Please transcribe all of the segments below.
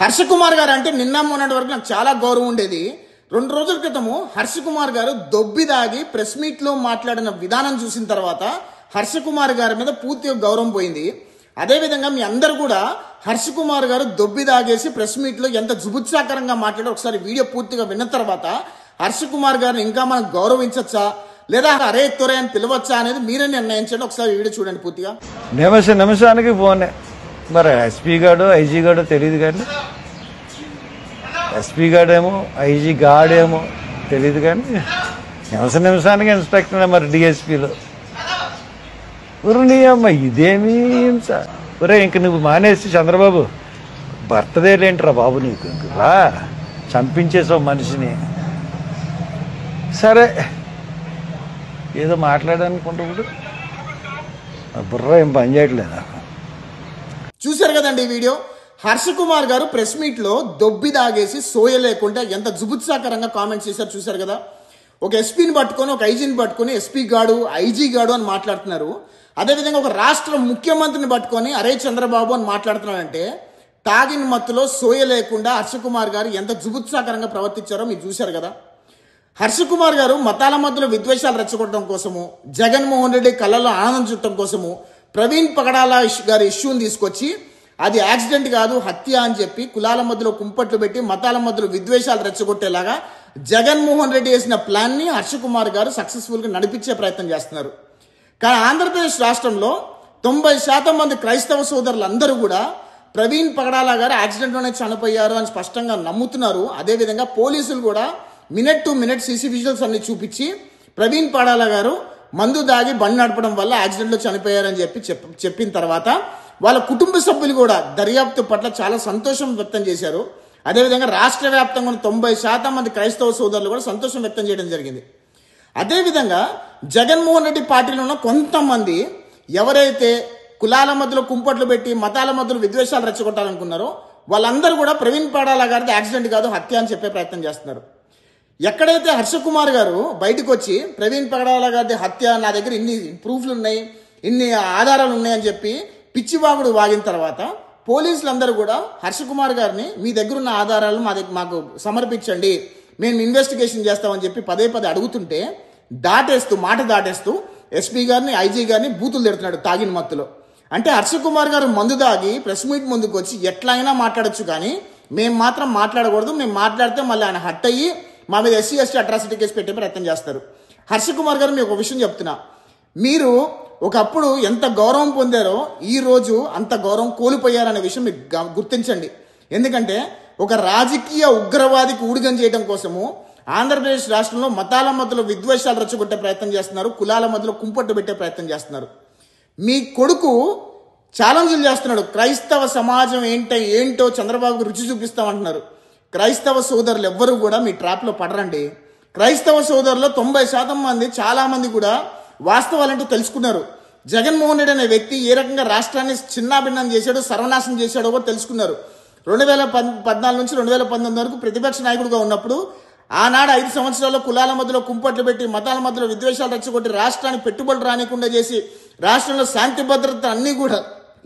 హర్ష కుమార్ గారు అంటే నిన్న మొన్నటి వరకు నాకు చాలా గౌరవం ఉండేది. 2 రోజుల క్రితము హర్ష కుమార్ గారు దొబ్బి దాగి ప్రెస్ మీట్ లో మాట్లాడిన విధానం చూసిన తర్వాత హర్ష కుమార్ గారి మీద పూర్తిగా గౌరవం పోయింది. అదేవిధంగా మీ అందరు కూడా హర్ష కుమార్ గారు దొబ్బి దాగేసి ప్రెస్ మీట్ లో ఎంత జుబుత్సాకరంగా మాట్లాడారు ఒకసారి వీడియో పూర్తిగా విన్న తర్వాత హర్ష కుమార్ గారిని ఇంకా మనం గౌరవించచ్చా లేదా అరే తొరే అని పిలవచ్చా అనేది మీరే నిర్ణయించండి. ఒకసారి వీడియో చూడండి పూర్తిగా. నిమిషానికి ఫోనే మరి ఎస్పీ గాడో ఐజీ గాడో తెలియదు కానీ ఎస్పీ గాడేమో ఐజీ గాడేమో తెలియదు కానీ నిమిషానికి ఇన్స్పెక్టర్ మరి డిఎస్పీలో నీ అమ్మ ఇదేమీ సార్ ఒరే ఇంక నువ్వు మానేసి చంద్రబాబు బర్త్డే లేంట్రా బాబు నీకు రా చంపించేసావు మనిషిని. సరే ఏదో మాట్లాడాలనుకుంటూ బుర్ర ఏం పని చేయట్లేదా. చూశారు కదండి ఈ వీడియో. హర్ష కుమార్ గారు ప్రెస్ మీట్ లో దొబ్బి దాగేసి సోయ లేకుండా ఎంత జుబుత్సాకరంగా కామెంట్స్ చేశారు చూశారు కదా. ఒక ఎస్పీని పట్టుకొని ఒక ఐజీని పట్టుకొని ఎస్పీ గాడు ఐజీ గాడు అని మాట్లాడుతున్నారు. అదేవిధంగా ఒక రాష్ట్ర ముఖ్యమంత్రిని పట్టుకొని అరే చంద్రబాబు అని మాట్లాడుతున్నాడంటే తాగిన మత్తులో సోయ లేకుండా హర్ష కుమార్ గారు ఎంత జుబుత్సాకరంగా ప్రవర్తించారో మీరు చూశారు కదా. హర్ష కుమార్ గారు మతాల మధ్యలో విద్వేషాలు రెచ్చగొట్టడం కోసము, జగన్మోహన్ రెడ్డి కళ్ళలో ఆనందం చుట్టడం కోసము ప్రవీణ్ పగడాల గారి ఇష్యూని తీసుకొచ్చి అది యాక్సిడెంట్ కాదు హత్య అని చెప్పి కులాల మధ్యలో కుంపట్లు పెట్టి మతాల మధ్యలో విద్వేషాలు రెచ్చగొట్టేలాగా జగన్మోహన్ రెడ్డి వేసిన ప్లాన్ని హర్ష కుమార్ గారు సక్సెస్ఫుల్గా నడిపించే ప్రయత్నం చేస్తున్నారు. కానీ ఆంధ్రప్రదేశ్ రాష్ట్రంలో 90% మంది క్రైస్తవ సోదరులందరూ కూడా ప్రవీణ్ పగడాల గారు యాక్సిడెంట్లోనే చనిపోయారు అని స్పష్టంగా నమ్ముతున్నారు. అదేవిధంగా పోలీసులు కూడా minute to minute CC visuals అన్ని చూపించి ప్రవీణ్ పగడాల గారు మందు దాగి బండి నడపడం వల్ల యాక్సిడెంట్లో చనిపోయారని చెప్పిన తర్వాత వాళ్ళ కుటుంబ సభ్యులు కూడా దర్యాప్తు పట్ల చాలా సంతోషం వ్యక్తం చేశారు. అదేవిధంగా రాష్ట్ర వ్యాప్తంగా ఉన్న 90% మంది క్రైస్తవ సోదరులు కూడా సంతోషం వ్యక్తం చేయడం జరిగింది. అదేవిధంగా జగన్మోహన్ రెడ్డి పార్టీలో ఉన్న కొంతమంది ఎవరైతే కులాల మధ్యలో కుంపట్లు పెట్టి మతాల మధ్యలో విద్వేషాలు రెచ్చగొట్టాలనుకున్నారో వాళ్ళందరూ కూడా ప్రవీణ్ పగడాల గారిది యాక్సిడెంట్ కాదు హత్య అని చెప్పే ప్రయత్నం చేస్తున్నారు. ఎక్కడైతే హర్ష కుమార్ గారు బయటకు వచ్చి ప్రవీణ్ పగడాల గారి హత్య నా దగ్గర ఇన్ని ప్రూఫ్లు ఉన్నాయి ఇన్ని ఆధారాలు ఉన్నాయని చెప్పి పిచ్చివాగుడు వాగిన తర్వాత పోలీసులందరూ కూడా హర్ష కుమార్ గారిని మీ దగ్గర ఉన్న ఆధారాలు మాకు సమర్పించండి మేము ఇన్వెస్టిగేషన్ చేస్తామని చెప్పి పదే అడుగుతుంటే మాట దాటేస్తూ ఎస్పీ గారిని ఐజీ గారిని బూతులు తిడుతున్నాడు తాగిన మత్తులో. అంటే హర్ష కుమార్ గారు మందు దాగి ప్రెస్ మీట్ ముందుకు వచ్చి ఎట్లయినా మాట్లాడచ్చు కానీ మేము మాత్రం మాట్లాడకూడదు, మేము మాట్లాడితే మళ్ళీ ఆయన హట్ అయ్యి మా మీద SC ST అట్రాసిటీ కేసు పెట్టే ప్రయత్నం చేస్తారు. హర్ష కుమార్ గారు మీకు ఒక విషయం చెప్తున్నా, మీరు ఒకప్పుడు ఎంత గౌరవం పొందారో ఈ రోజు అంత గౌరవం కోల్పోయారనే విషయం మీకు గుర్తించండి. ఎందుకంటే ఒక రాజకీయ ఉగ్రవాదికి ఊడిగం చేయడం కోసము ఆంధ్రప్రదేశ్ రాష్ట్రంలో మతాల మధ్యలో విద్వేషాలు రెచ్చగొట్టే ప్రయత్నం చేస్తున్నారు, కులాల మధ్యలో కుంపట్టు పెట్టే ప్రయత్నం చేస్తున్నారు. మీ కొడుకు ఛాలెంజ్లు చేస్తున్నాడు, క్రైస్తవ సమాజం ఏంటో చంద్రబాబుకు రుచి చూపిస్తామంటున్నారు. క్రైస్తవ సోదరులు ఎవ్వరూ కూడా మీ ట్రాప్లో పడరండి. క్రైస్తవ సోదరులు 90% మంది చాలా మంది కూడా వాస్తవాలంటూ తెలుసుకున్నారు. జగన్మోహన్ రెడ్డి అనే వ్యక్తి ఏ రకంగా రాష్ట్రాన్ని చిన్నాభిన్నం చేశాడో సర్వనాశనం చేశాడో కూడా తెలుసుకున్నారు. 2014 నుంచి 2019 వరకు ప్రతిపక్ష నాయకుడిగా ఉన్నప్పుడు ఆనాడు 5 సంవత్సరాల్లో కులాల మధ్యలో కుంపట్లు పెట్టి మతాల మధ్యలో విద్వేషాలు రెచ్చగొట్టి రాష్ట్రానికి పెట్టుబడులు రానికుండా చేసి రాష్ట్రంలో శాంతి భద్రత అన్నీ కూడా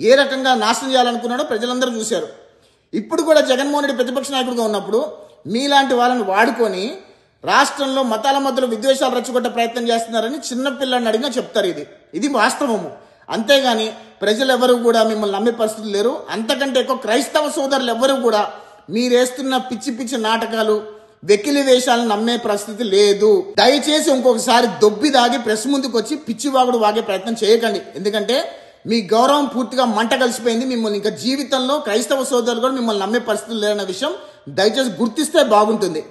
ఏ రకంగా నాశనం చేయాలనుకున్నాడో ప్రజలందరూ చూశారు. ఇప్పుడు కూడా జగన్మోహన్ రెడ్డి ప్రతిపక్ష నాయకుడిగా ఉన్నప్పుడు మీలాంటి వాళ్ళని వాడుకొని రాష్ట్రంలో మతాల మధ్యలో విద్వేషాలు రెచ్చగొట్టే ప్రయత్నం చేస్తున్నారని చిన్నపిల్లని అడిగినా చెప్తారు. ఇది వాస్తవము. అంతేగాని ప్రజలు ఎవరు కూడా మిమ్మల్ని నమ్మే పరిస్థితులు లేరు. అంతకంటే ఎక్కువ క్రైస్తవ సోదరులు ఎవరు కూడా మీరేస్తున్న పిచ్చి నాటకాలు వెకిలి వేషాలను నమ్మే పరిస్థితి లేదు. దయచేసి ఇంకొకసారి దొబ్బి దాగి ప్రెస్ ముందుకు వచ్చి పిచ్చివాగుడు వాగే ప్రయత్నం చేయకండి. ఎందుకంటే మీ గౌరవం పూర్తిగా మంట కలిసిపోయింది. మిమ్మల్ని ఇంకా జీవితంలో క్రైస్తవ సోదరులు కూడా మిమ్మల్ని నమ్మే పరిస్థితులు లేదన్న విషయం దయచేసి గుర్తిస్తే బాగుంటుంది.